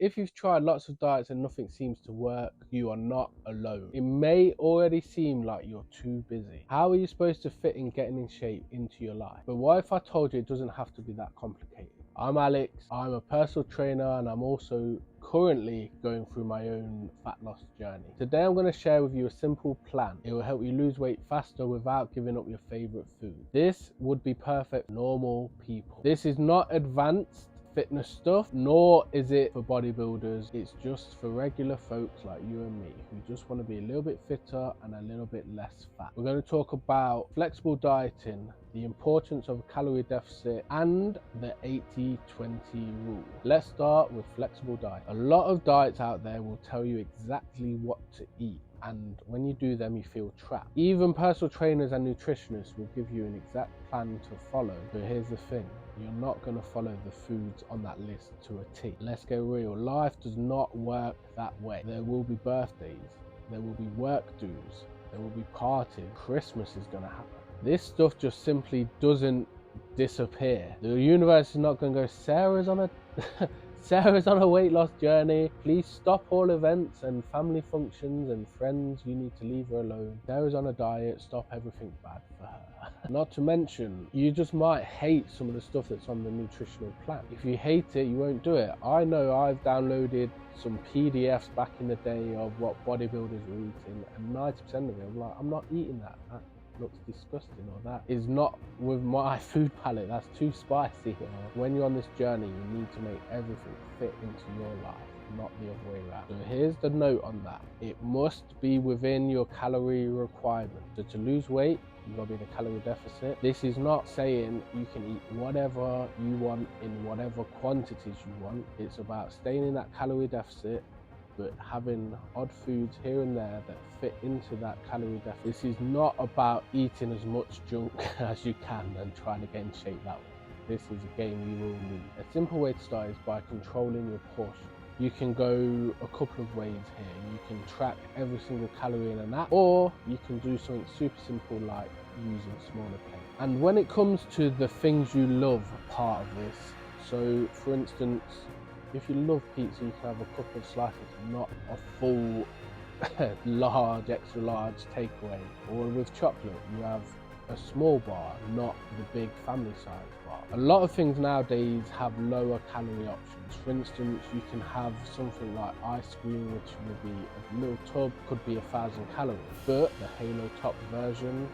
If you've tried lots of diets and nothing seems to work, you are not alone. It may already seem like you're too busy. How are you supposed to fit in getting in shape into your life? But what if I told you it doesn't have to be that complicated? I'm Alex, I'm a personal trainer, and I'm also currently going through my own fat loss journey. Today I'm going to share with you a simple plan. It will help you lose weight faster without giving up your favorite food. This would be perfect for normal people. This is not advanced fitness stuff, nor is it for bodybuilders. It's just for regular folks like you and me who just want to be a little bit fitter and a little bit less fat. We're going to talk about flexible dieting, the importance of a calorie deficit, and the 80-20 rule. Let's start with flexible diet. A lot of diets out there will tell you exactly what to eat, and when you do them you feel trapped. Even personal trainers and nutritionists will give you an exact plan to follow, but here's the thing: you're not going to follow the foods on that list to a T. Let's get real, life does not work that way. There will be birthdays, there will be work dues, there will be parties, Christmas is going to happen. This stuff just simply doesn't disappear. The universe is not going to go, Sarah's on a weight loss journey, please stop all events and family functions and friends, you need to leave her alone. Sarah's on a diet, stop everything bad for her. Not to mention, you just might hate some of the stuff that's on the nutritional plan. If you hate it, you won't do it. I know I've downloaded some PDFs back in the day of what bodybuilders were eating, and 90% of it, I'm like, I'm not eating that. That looks disgusting, or that is not with my food palette, that's too spicy. When you're on this journey, you need to make everything fit into your life, not the other way around. So here's the note on that: it must be within your calorie requirement. So to lose weight, you've got to be in a calorie deficit. This is not saying you can eat whatever you want in whatever quantities you want. It's about staying in that calorie deficit, but having odd foods here and there that fit into that calorie deficit. This is not about eating as much junk as you can and trying to get in shape that way. This is a game you will lose. A simple way to start is by controlling your portion. You can go a couple of ways here. You can track every single calorie in an app, or you can do something super simple like using smaller plates. And when it comes to the things you love part of this, so for instance, if you love pizza, you can have a couple of slices, not a full large, extra large takeaway. Or with chocolate, you have a small bar, not the big family size bar. A lot of things nowadays have lower calorie options. For instance, you can have something like ice cream, which would be a little tub, could be 1,000 calories, but the Halo Top version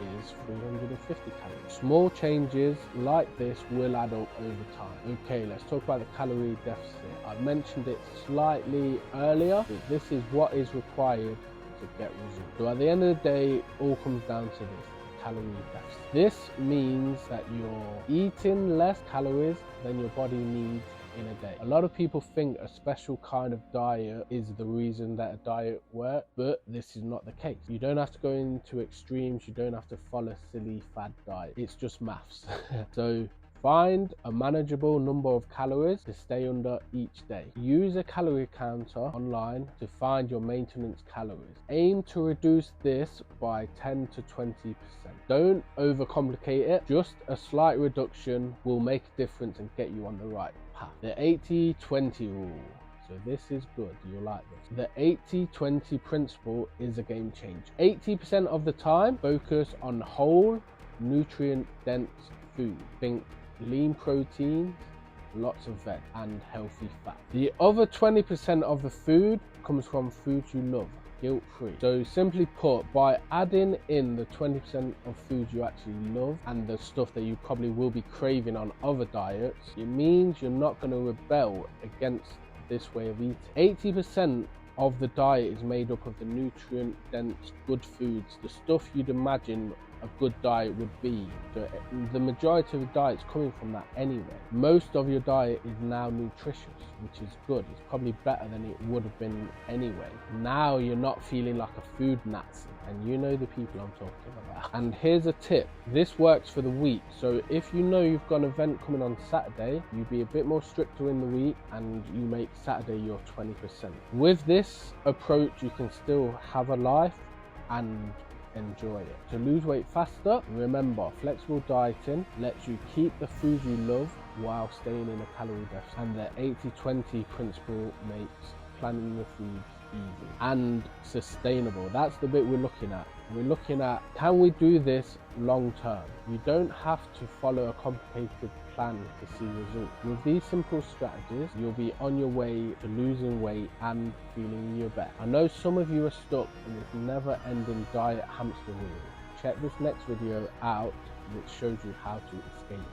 is 350 calories. Small changes like this will add up over time. Okay, let's talk about the calorie deficit. I mentioned it slightly earlier, but this is what is required to get results. So at the end of the day, it all comes down to this: calorie deficit. This means that you're eating less calories than your body needs in a day. A lot of people think a special kind of diet is the reason that a diet works, but this is not the case. You don't have to go into extremes, you don't have to follow silly fad diet. It's just maths. So find a manageable number of calories to stay under each day. Use a calorie counter online to find your maintenance calories. Aim to reduce this by 10 to 20%. Don't overcomplicate it. Just a slight reduction will make a difference and get you on the right path. The 80-20 rule. So this is good, you'll like this. The 80-20 principle is a game changer. 80% of the time, focus on whole, nutrient-dense food. Think lean proteins, lots of veg, and healthy fat. The other 20% of the food comes from foods you love, guilt-free. So simply put, by adding in the 20% of foods you actually love and the stuff that you probably will be craving on other diets, it means you're not going to rebel against this way of eating. 80% of the diet is made up of the nutrient-dense good foods, the stuff you'd imagine a good diet would be. So the majority of the diet's coming from that anyway. Most of your diet is now nutritious, which is good. It's probably better than it would have been anyway. Now you're not feeling like a food Nazi, and you know the people I'm talking about. And here's a tip: this works for the week. So if you know you've got an event coming on Saturday, you be a bit more stricter in the week and you make Saturday your 20%. With this approach, you can still have a life and enjoy it. To lose weight faster, remember, flexible dieting lets you keep the foods you love while staying in a calorie deficit, and the 80-20 principle makes planning your foods easy and sustainable. That's the bit we're looking at. We're looking at, can we do this long term? You don't have to follow a complicated plan to see results. With these simple strategies, you'll be on your way to losing weight and feeling your best. I know some of you are stuck in this never-ending diet hamster wheel. Check this next video out, which shows you how to escape.